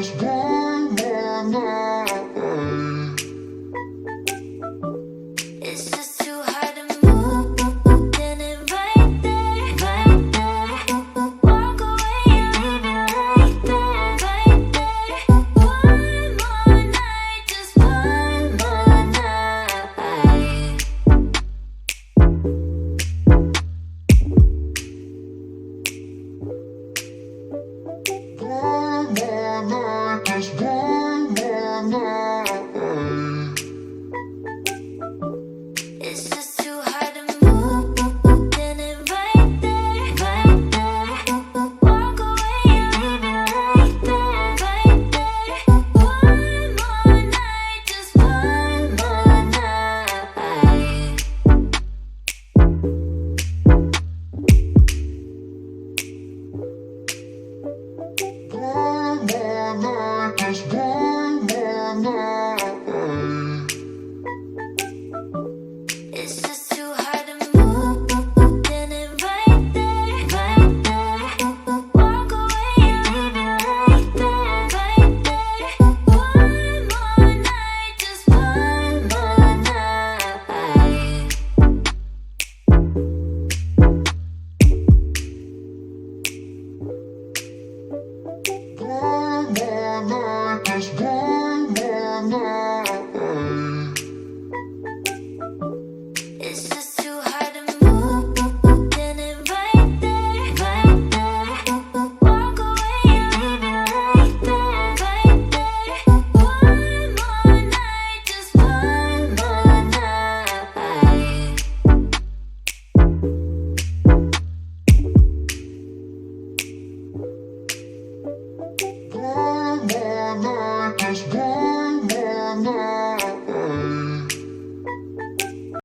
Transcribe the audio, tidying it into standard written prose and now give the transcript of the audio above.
It's just too hard to move, then it right there, right there. Walk away and leave it right there, right there. One more night, just one more night. It's just too hard to move, then it right there, right there. Walk away and leave it right there, right there. One more night, just one more night. It's just too hard to move, then it right there, right there. Walk away and leave it right there, right there. One more night, just one more night. It's just too hard to move, then it right there, right there. Walk away and leave it right there, right there. One more night, just one more night. Just